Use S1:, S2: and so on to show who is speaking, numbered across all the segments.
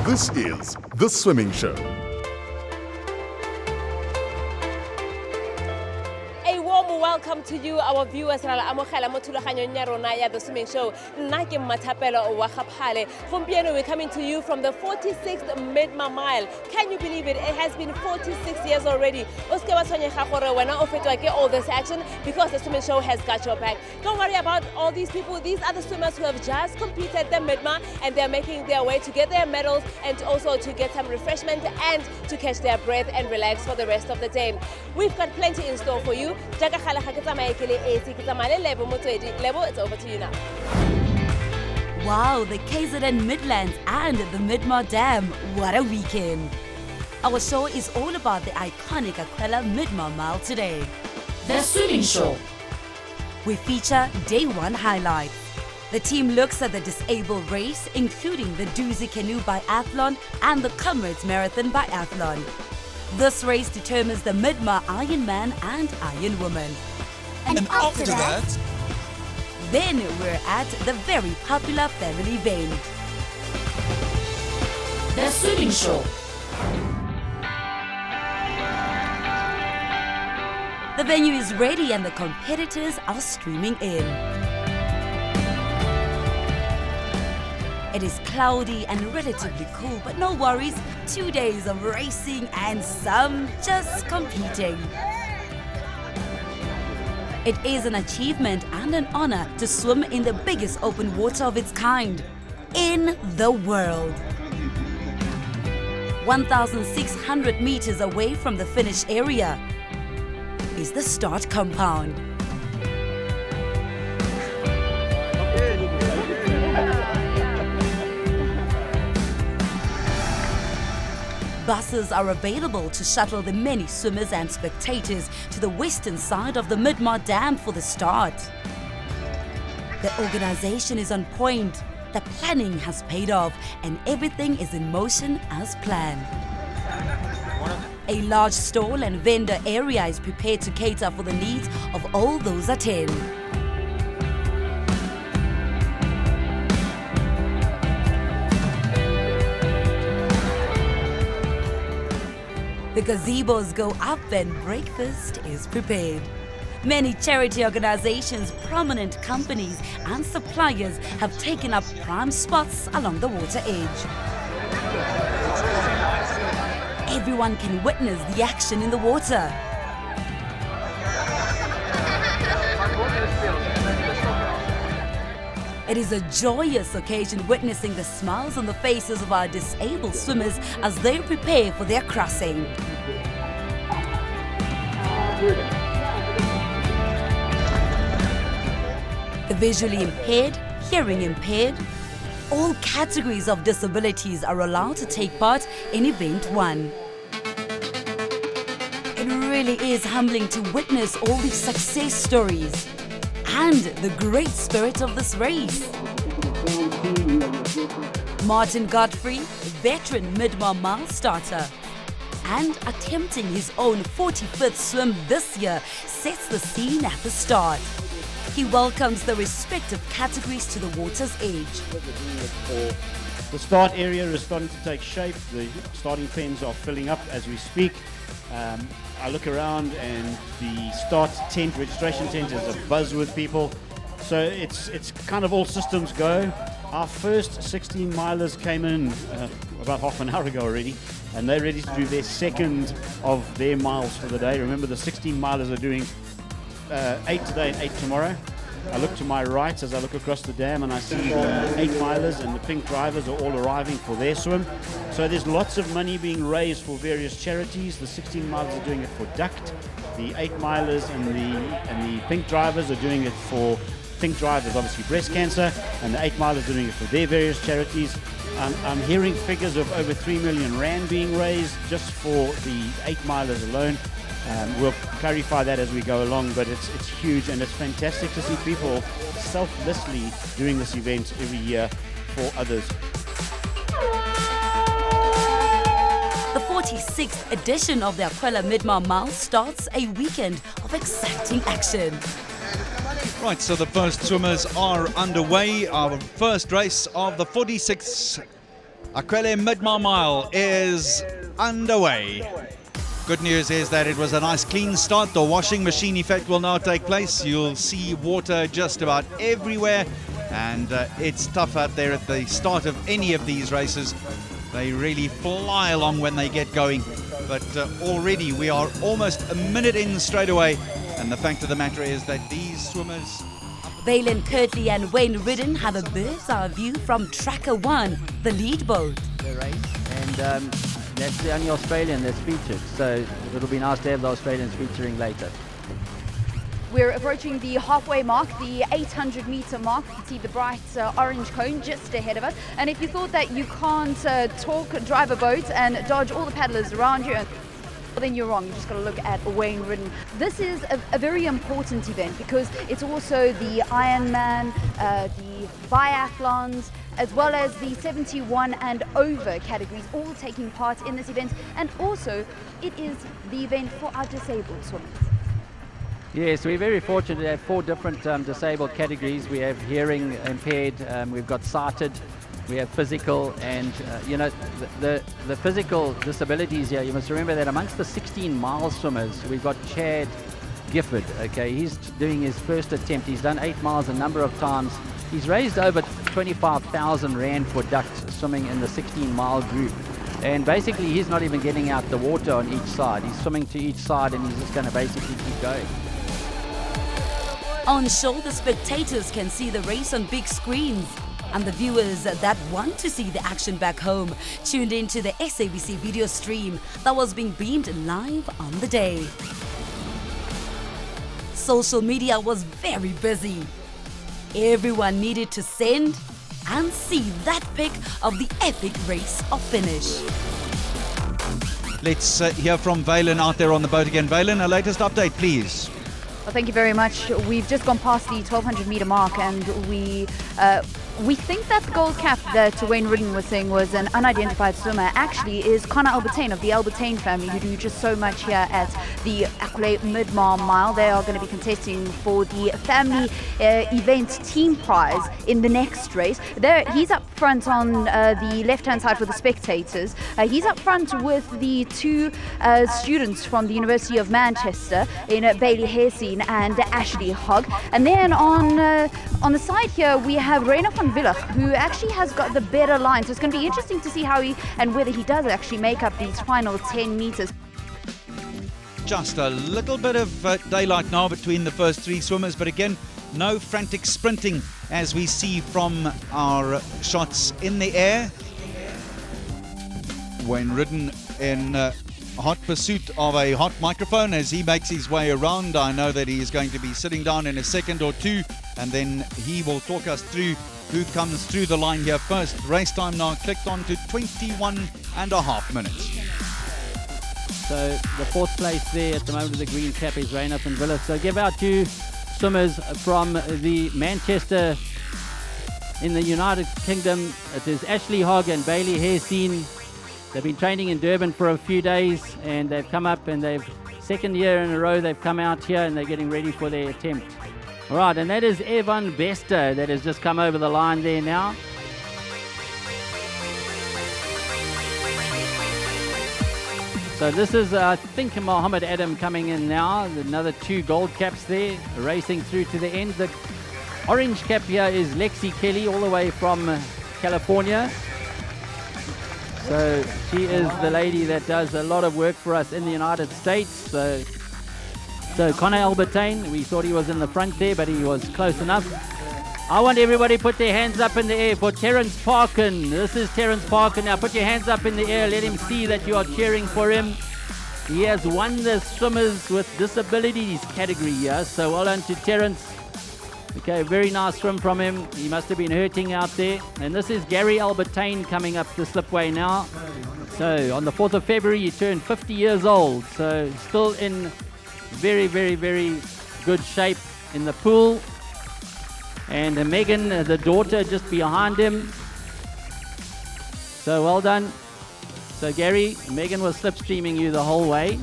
S1: This is The Swimming Show.
S2: A warm welcome to you, our viewers. The Swimming Show. We're coming to you from the 46th Midmar mile. Can you believe it? It has been 46 years already. All this action because the Swimming Show has got your back. Don't worry about all these people. These are the swimmers who have just completed the Midmar and they're making their way to get their medals and also to get some refreshment and to catch their breath and relax for the rest of the day. We've got plenty in store for you. Lebo, it's over to you now.
S3: Wow, the KZN Midlands and the Midmar Dam. What a weekend. Our show is all about the iconic aQuelle Midmar Mile today.
S4: The Swimming Show.
S3: We feature day one highlights. The team looks at the disabled race, including the Duzi Canoe Biathlon and the Comrades Marathon Biathlon. This race determines the Midmar IronMan and IronWomen.
S4: And after that,
S3: then we're at the very popular family event.
S4: The Swimming Show.
S3: The venue is ready and the competitors are streaming in. It is cloudy and relatively cool, but no worries, 2 days of racing and some just competing. It is an achievement and an honor to swim in the biggest open water of its kind in the world. 1,600 meters away from the finish area is the start compound. Buses are available to shuttle the many swimmers and spectators to the western side of the Midmar Dam for the start. The organization is on point, the planning has paid off, and everything is in motion as planned. A large stall and vendor area is prepared to cater for the needs of all those attend. The gazebos go up and breakfast is prepared. Many charity organizations, prominent companies and suppliers have taken up prime spots along the water edge. Everyone can witness the action in the water. It is a joyous occasion witnessing the smiles on the faces of our disabled swimmers as they prepare for their crossing. The visually impaired, hearing impaired, all categories of disabilities are allowed to take part in Event 1. It really is humbling to witness all these success stories and the great spirit of this race. Martin Godfrey, veteran Midmar mile starter, and attempting his own 45th swim this year, sets the scene at the start. He welcomes the respective categories to the water's edge.
S5: The start area is starting to take shape. The starting pens are filling up as we speak. I look around and the start tent, registration tent is abuzz with people. So it's kind of all systems go. Our first 16 milers came in about half an hour ago already, and they're ready to do their second of their miles for the day. Remember, the 16 milers are doing 8 today and 8 tomorrow. I look to my right as I look across the dam and I see the 8 milers and the pink drivers are all arriving for their swim. So there's lots of money being raised for various charities. The 16 milers are doing it for DUCT. The 8 milers and the pink drivers are doing it for pink drivers, obviously breast cancer, and the 8 milers are doing it for their various charities. I'm hearing figures of over 3 million rand being raised just for the 8 milers alone. We'll clarify that as we go along, but it's huge and it's fantastic to see people selflessly doing this event every year for others.
S3: The 46th edition of the aQuelle Midmar Mile starts a weekend of exciting action.
S6: Right, so the first swimmers are underway. Our first race of the 46th aQuelle Midmar Mile is underway. Good news is that it was a nice clean start. The washing machine effect will now take place. You'll see water just about everywhere, and it's tough out there at the start of any of these races. They really fly along when they get going, but already we are almost a minute in straight away, and the fact of the matter is that these swimmers...
S3: Valen Kirtley and Wayne Ridden have a bird's eye view from Tracker 1, the lead boat.
S7: The race, and that's the only Australian that's featured, so it'll be nice to have the Australians featuring later.
S8: We're approaching the halfway mark, the 800-meter mark. You can see the bright orange cone just ahead of us. And if you thought that you can't drive a boat and dodge all the paddlers around you, well, then you're wrong. You just got to look at Wayne Ridden. This is a very important event because it's also the IronMan, the Biathlons, as well as the 71 and over categories, all taking part in this event. And also, it is the event for our disabled swimmers.
S7: Yes, we're very fortunate to have 4 different disabled categories. We have hearing impaired, we've got sighted, we have physical, and you know, the physical disabilities here, you must remember that amongst the 16-mile swimmers, we've got Chad Gifford. Okay, he's doing his first attempt. He's done 8 miles a number of times. He's raised over 25,000 Rand for ducks swimming in the 16-mile group. And basically, he's not even getting out the water on each side. He's swimming to each side, and he's just going to basically keep going.
S3: On shore, the spectators can see the race on big screens. And the viewers that want to see the action back home tuned into the SABC video stream that was being beamed live on the day. Social media was very busy. Everyone needed to send and see that pic of the epic race of finish.
S6: Let's hear from Valen out there on the boat again. Valen, a latest update, please.
S8: Well, thank you very much. We've just gone past the 1,200-meter mark, and we think that the gold cap that Wayne Ridden was saying was an unidentified swimmer actually is Connor Albertine of the Albertine family, who do just so much here at the aQuelle Midmar Mile. They are going to be contesting for the family event team prize in the next race. He's up front on the left-hand side for the spectators. He's up front with the 2 students from the University of Manchester in Bailey Hairsine and Ashley Hogg. And then on the side here we have Rainer van Villach, who actually has got the better line. So it's going to be interesting to see how whether he does actually make up these final 10 meters.
S6: Just a little bit of daylight now between the first 3 swimmers, but again, no frantic sprinting as we see from our shots in the air. Wayne Ridden in hot pursuit of a hot microphone as he makes his way around. I know that he is going to be sitting down in a second or 2, and then he will talk us through who comes through the line here first. Race time now clicked on to 21.5 minutes.
S7: So the 4th place there at the moment of the green cap is Rainer van Villach. So give our 2 swimmers from the Manchester in the United Kingdom. It is Ashley Hogg and Bailey Hairsine. They've been training in Durban for a few days, and they've come up, and they've 2nd year in a row they've come out here, and they're getting ready for their attempt. All right, and that is Evan Bester that has just come over the line there now. So this is, I think, Mohammed Adam coming in now. Another 2 gold caps there, racing through to the end. The orange cap here is Lexi Kelly, all the way from California. So she is the lady that does a lot of work for us in the United States. So Connor Albertine, we thought he was in the front there, but he was close enough. I want everybody to put their hands up in the air for Terence Parkin. This is Terence Parkin. Now put your hands up in the air. Let him see that you are cheering for him. He has won the Swimmers with Disabilities category here. So well done to Terence. Okay, very nice swim from him. He must have been hurting out there. And this is Gary Albertine coming up the slipway now. So on the 4th of February, he turned 50 years old. So still in very, very, very good shape in the pool. And Megan, the daughter, just behind him. So well done. So Gary, Megan was slipstreaming you the whole way.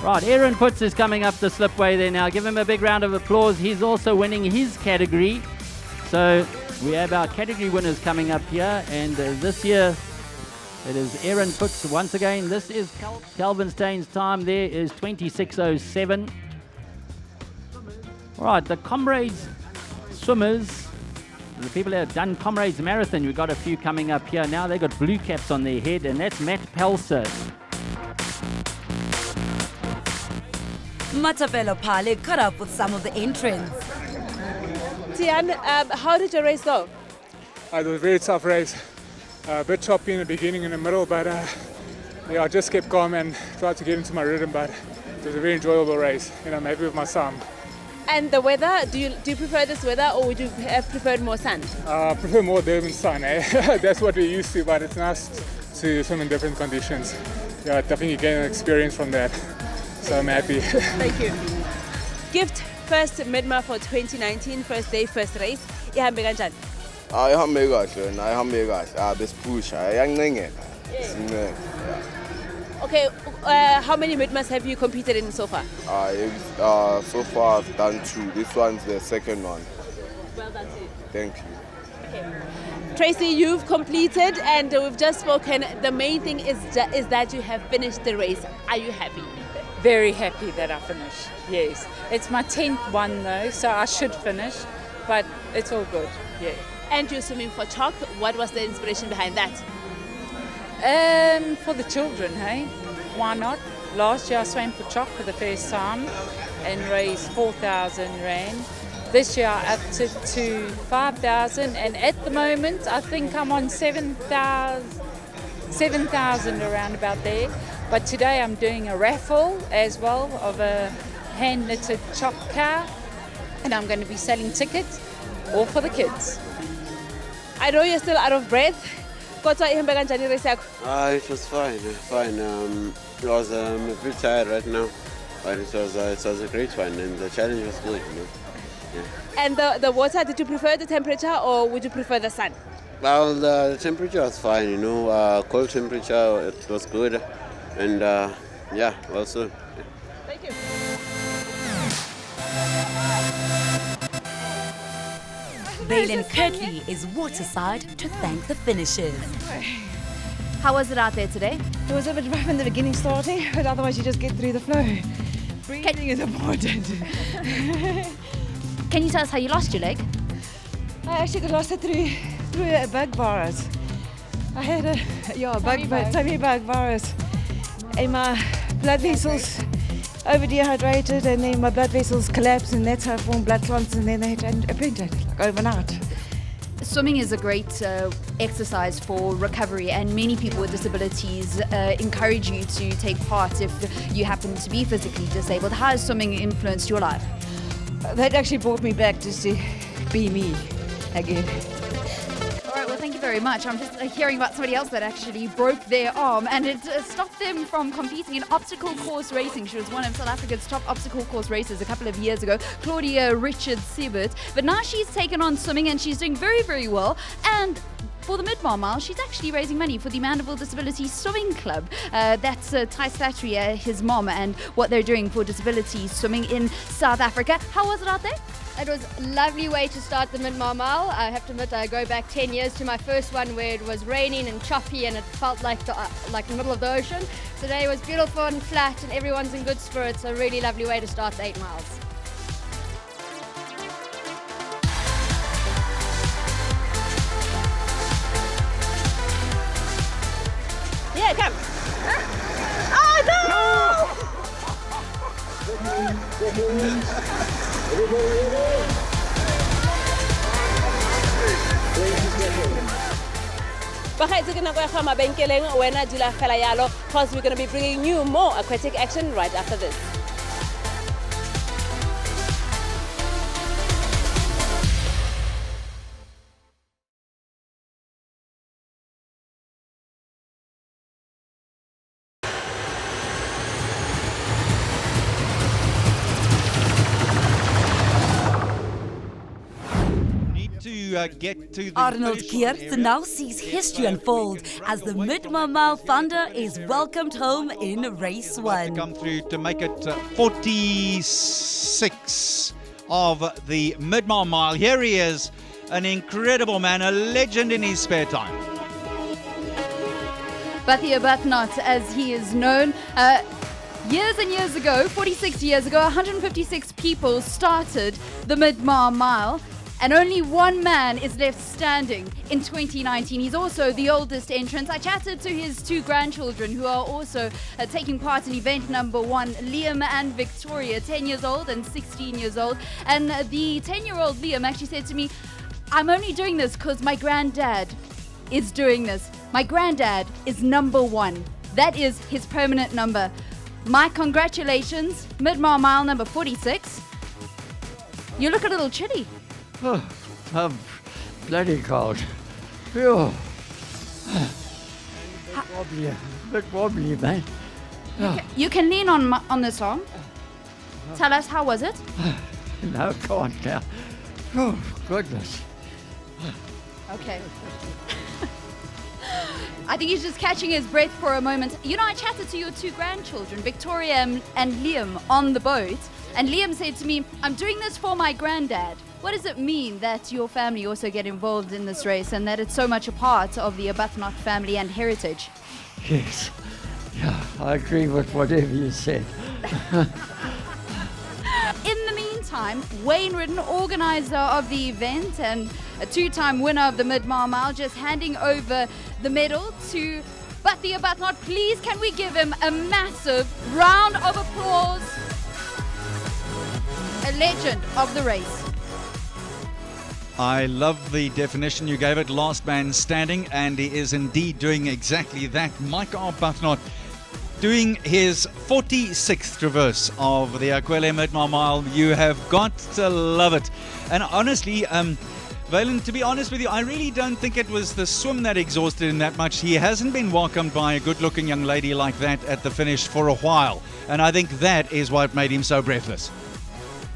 S7: Right, Aaron Putz is coming up the slipway there now. Give him a big round of applause. He's also winning his category. So We have our category winners coming up here, and this year it is Aaron Foots once again. This is Calvin Stein's time. There is 26:07. All right, the Comrades swimmers, the people that have done Comrades Marathon, we've got a few coming up here now. They've got blue caps on their head, and that's Matt Pelser.
S3: Matapelo Pale caught up with some of the entrants.
S2: Tian, how did your race go?
S9: It was a very tough race. A bit choppy in the beginning and the middle, but I just kept calm and tried to get into my rhythm, but it was a very enjoyable race, and I'm happy with my sum.
S2: And the weather, do you prefer this weather, or would you have preferred more sun?
S9: I prefer more Durban sun, eh? That's what we're used to, but it's nice to swim in different conditions. Yeah, I think you gain an experience from that, so I'm happy.
S2: Thank you. Gift first Midmar for 2019, first day, first race. Ihambe kanjani?
S10: Ihambe kahle, ihambe kahle. Besiphusha, iyancengeka.
S2: Okay, how many Midmars have you competed in so far?
S10: So far I've done 2. This one's the second one.
S2: Well done to you.
S10: Thank you.
S2: Okay. Tracy, you've completed and we've just spoken. The main thing is that you have finished the race. Are you happy?
S11: Very happy that I finished, yes. It's my 10th one though, so I should finish, but it's all good, yeah.
S2: And you're swimming for chalk. What was the inspiration behind that?
S11: For the children, hey? Why not? Last year I swam for chalk for the first time and raised 4,000 Rand. This year I upped it to 5,000, and at the moment I think I'm on 7,000 around about there. But today I'm doing a raffle as well of a hand-knitted chalk car, and I'm going to be selling tickets all for the kids.
S2: I know you're still out of breath. Kodwa ihambe kanjani race yakho?
S12: It was fine. I was a bit tired right now, but it was a great one, and the challenge was good, you know. Yeah.
S2: And the water, did you prefer the temperature or would you prefer the sun?
S12: Well, the temperature was fine, you know. Cold temperature, it was good, and yeah, also.
S2: Thank you.
S3: Valen Kirtley is waterside to thank the finishers.
S8: How was it out there today?
S13: It was a bit rough in the beginning starting, but otherwise you just get through the flow. Breathing is important.
S8: Can you tell us how you lost your leg?
S13: I actually lost it through a bug virus. I had a tummy bug virus, and my blood vessels over-dehydrated, and then my blood vessels collapsed, and that's how I formed blood clots, and then they had to print it like overnight.
S8: Swimming is a great exercise for recovery, and many people with disabilities encourage you to take part if you happen to be physically disabled. How has swimming influenced your life?
S13: That actually brought me back just to be me again.
S8: All right, well, thank you very much. I'm just hearing about somebody else that actually broke their arm, and it stopped them from competing in obstacle course racing. She was one of South Africa's top obstacle course racers a couple of years ago, Claudia Richards-Siebert. But now she's taken on swimming, and she's doing very, very well. And for the Midmar Mile, she's actually raising money for the Mandeville Disability Swimming Club. That's Ty Slattery, his mom, and what they're doing for disability swimming in South Africa. How was it out there?
S14: It was a lovely way to start the Midmar Mile. I have to admit, I go back 10 years to my first one where it was raining and choppy and it felt like the middle of the ocean. Today was beautiful and flat and everyone's in good spirits. A really lovely way to start the 8 miles.
S2: Yeah, come. Oh no! Because we're going to be bringing you more aquatic action right after this.
S6: Get to the
S3: Arnold Geert now sees history unfold as the Midmar Mile Thunder is welcomed home in race 1.
S6: Come through to make it 46 of the Midmar Mile. Here he is, an incredible man, a legend in his spare time.
S8: Bathia Bathnot, as he is known. Years and years ago, 46 years ago, 156 people started the Midmar Mile, and only one man is left standing in 2019. He's also the oldest entrant. I chatted to his two grandchildren who are also taking part in event number 1, Liam and Victoria, 10 years old and 16 years old. And the 10-year-old Liam actually said to me, I'm only doing this because my granddad is doing this. My granddad is number 1. That is his permanent number. My congratulations, Midmar Mile number 46. You look a little chilly.
S15: Oh, I'm bloody cold. Phew. A bit wobbly, man.
S8: You can lean on this arm. Tell us, how was it?
S15: No, can't now. Oh, goodness.
S8: Okay. I think he's just catching his breath for a moment. You know, I chatted to your two grandchildren, Victoria and Liam, on the boat. And Liam said to me, I'm doing this for my granddad. What does it mean that your family also get involved in this race and that it's so much a part of the Bathnot family and heritage?
S15: Yes. Yeah, I agree with whatever you said.
S8: In the meantime, Wayne Ridden, organizer of the event and a 2-time winner of the Midmar Mile, just handing over the medal to Bathia Bathnot. Please, can we give him a massive round of applause? A legend of the race.
S6: I love the definition you gave it, last man standing, and he is indeed doing exactly that. Mike Arbuthnot doing his 46th traverse of the aQuelle Midmar Mile. You have got to love it. And honestly, Valen, to be honest with you, I really don't think it was the swim that exhausted him that much. He hasn't been welcomed by a good-looking young lady like that at the finish for a while. And I think that is what made him so breathless.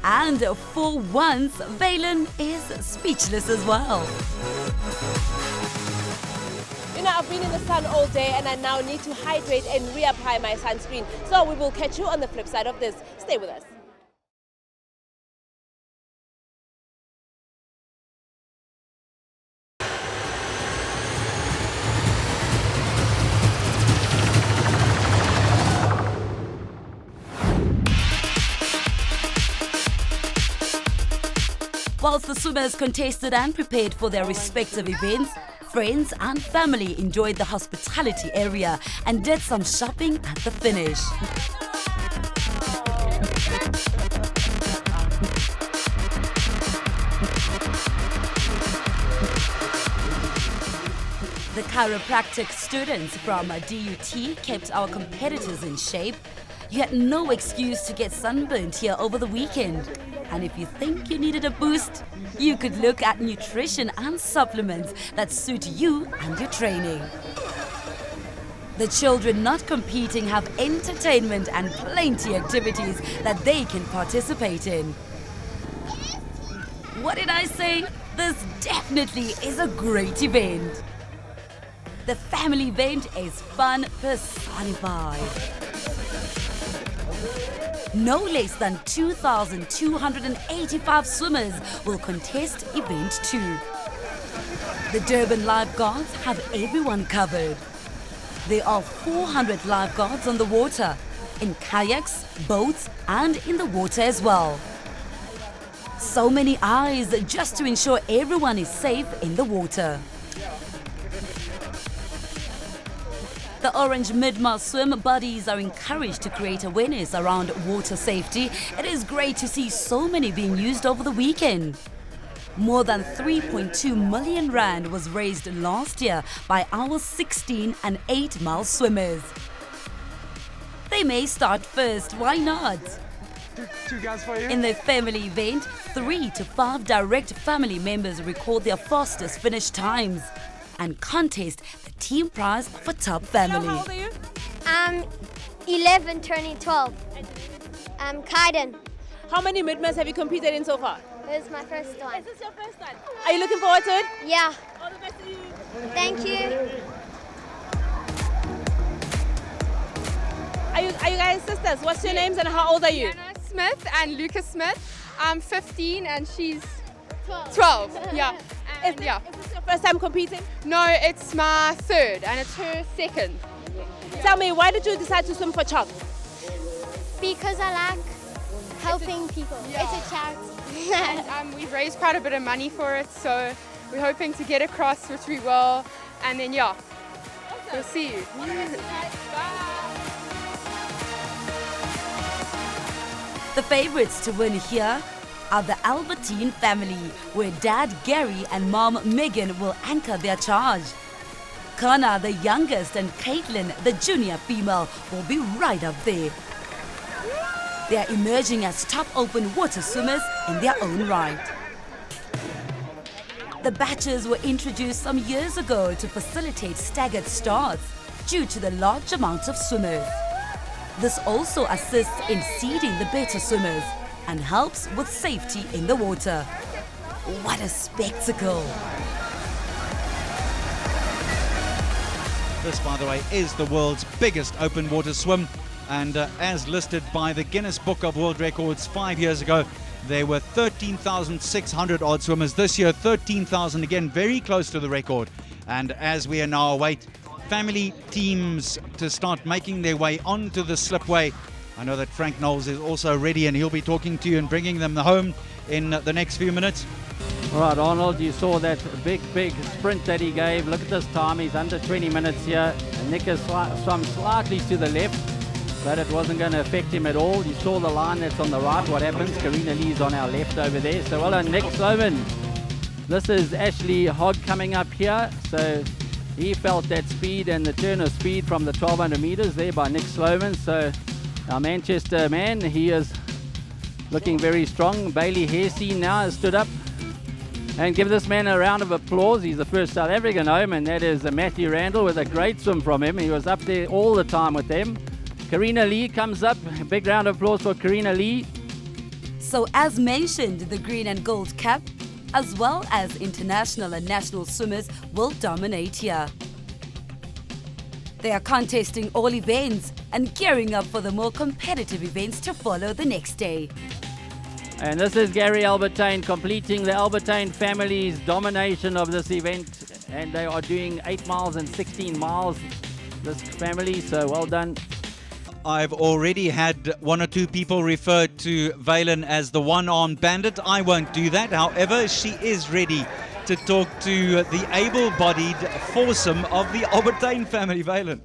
S3: And for once, Valen is speechless as well.
S2: You know, I've been in the sun all day and I now need to hydrate and reapply my sunscreen. So we will catch you on the flip side of this. Stay with us.
S3: Whilst the swimmers contested and prepared for their respective events, friends and family enjoyed the hospitality area and did some shopping at the finish. The chiropractic students from DUT kept our competitors in shape. You had no excuse to get sunburned here over the weekend. And if you think you needed a boost, you could look at nutrition and supplements that suit you and your training. The children not competing have entertainment and plenty activities that they can participate in. What did I say? This definitely is a great event. The family event is fun personified. No less than 2,285 swimmers will contest Event 2. The Durban lifeguards have everyone covered. There are 400 lifeguards on the water, in kayaks, boats, and in the water as well. So many eyes just to ensure everyone is safe in the water. The Orange Midmar swim buddies are encouraged to create awareness around water safety. It is great to see so many being used over the weekend. More than 3.2 million rand was raised last year by our 16 and 8-mile swimmers. They may start first, why not?
S16: Two guys for you.
S3: In the family event, 3 to 5 direct family members record their fastest finish times and contest the team prize for top family.
S2: How old are you?
S17: 11, turning 12. Kaiden.
S2: How many Midmars have you competed in so far?
S17: This is my first one.
S2: Is this your first one? Are you looking forward to it?
S17: Yeah.
S2: All the best to you.
S17: Thank you.
S2: Are you guys sisters? What's your names and how old are you?
S18: Anna Smith and Lucas Smith. I'm 15 and she's 12. Yeah.
S2: Is this your first time competing?
S18: No, it's my third and it's her second.
S2: Tell me, why did you decide to swim for CHOC?
S17: Because I like helping people.
S18: Yeah.
S17: It's a charity.
S18: And we've raised quite a bit of money for it, so we're hoping to get across, which we will. And then, yeah, we'll see you.
S3: The favorites to win here are the Albertine family, where Dad Gary and Mom Megan will anchor their charge. Kana, the youngest, and Caitlin, the junior female, will be right up there. They are emerging as top open water swimmers in their own right. The batches were introduced some years ago to facilitate staggered starts due to the large amount of swimmers. This also assists in seeding the better swimmers and helps with safety in the water. What a spectacle!
S6: This, by the way, is the world's biggest open water swim, and as listed by the Guinness Book of World Records 5 years ago, there were 13,600 odd swimmers. This year, 13,000, again, very close to the record. And as we are now await family teams to start making their way onto the slipway, I know that Frank Knowles is also ready, and he'll be talking to you and bringing them home in the next few minutes.
S7: All right, Arnold, you saw that big sprint that he gave. Look at this time. He's under 20 minutes here. And Nick has swum slightly to the left, but it wasn't going to affect him at all. You saw the line that's on the right. What happens? Karina Lee's on our left over there. So well done, Nick Sloman. This is Ashley Hogg coming up here. So he felt that speed and the turn of speed from the 1,200 meters there by Nick Sloman. So our Manchester man, he is looking very strong. Bailey Hersey now has stood up. And give this man a round of applause. He's the first South African home, and that is Matthew Randall with a great swim from him. He was up there all the time with them. Karina Lee comes up. A big round of applause for Karina Lee.
S3: So as mentioned, the green and gold cap, as well as international and national swimmers, will dominate here. They are contesting all events and gearing up for the more competitive events to follow the next day.
S7: And this is Gary Albertine completing the Albertine family's domination of this event. And they are doing 8 miles and 16 miles, this family, so well done.
S6: I've already had one or two people refer to Valen as the one-armed bandit. I won't do that. However, she is ready to talk to the able-bodied foursome of the Albertine family. Valen.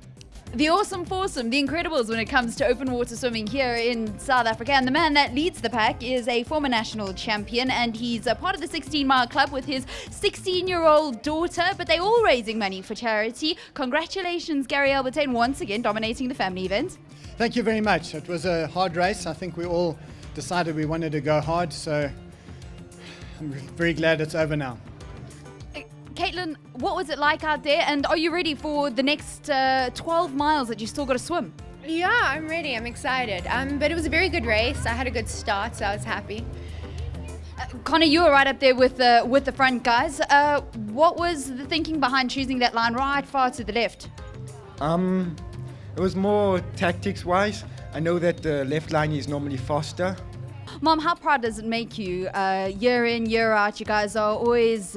S8: The awesome foursome, the Incredibles when it comes to open water swimming here in South Africa. And the man that leads the pack is a former national champion, and he's a part of the 16-mile club with his 16-year-old daughter, but they're all raising money for charity. Congratulations, Gary Albertine, once again dominating the family event.
S19: Thank you very much. It was a hard race. I think we all decided we wanted to go hard, so I'm very glad it's over now.
S8: Caitlin, what was it like out there, and are you ready for the next 12 miles that you still got to swim?
S20: Yeah, I'm ready. I'm excited. But it was a very good race. I had a good start, so I was happy.
S8: Connor, you were right up there with the front guys. What was the thinking behind choosing that line right far to the left?
S21: It was more tactics-wise. I know that the left line is normally faster.
S8: Mom, how proud does it make you? Year in, year out, you guys are always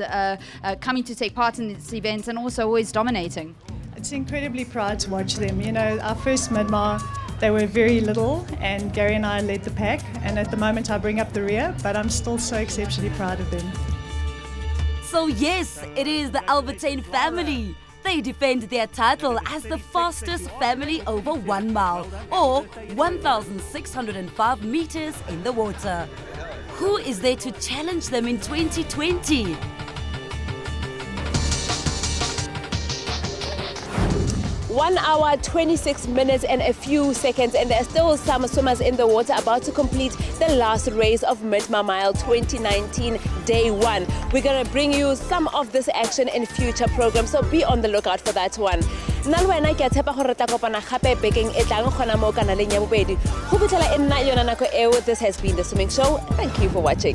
S8: coming to take part in this event and also always dominating.
S22: It's incredibly proud to watch them. You know, our first Midmar, they were very little, and Gary and I led the pack, and at the moment I bring up the rear, but I'm still so exceptionally proud of them.
S3: So yes, it is the Albertine family. They defend their title as the fastest family over 1 mile, or 1,605 meters in the water. Who is there to challenge them in 2020?
S2: One hour, 26 minutes and a few seconds, and there are still some swimmers in the water about to complete the last race of Midmar Mile 2019 Day 1. We're going to bring you some of this action in future programs, so be on the lookout for that one. This has been The Swimming Show. Thank you for watching.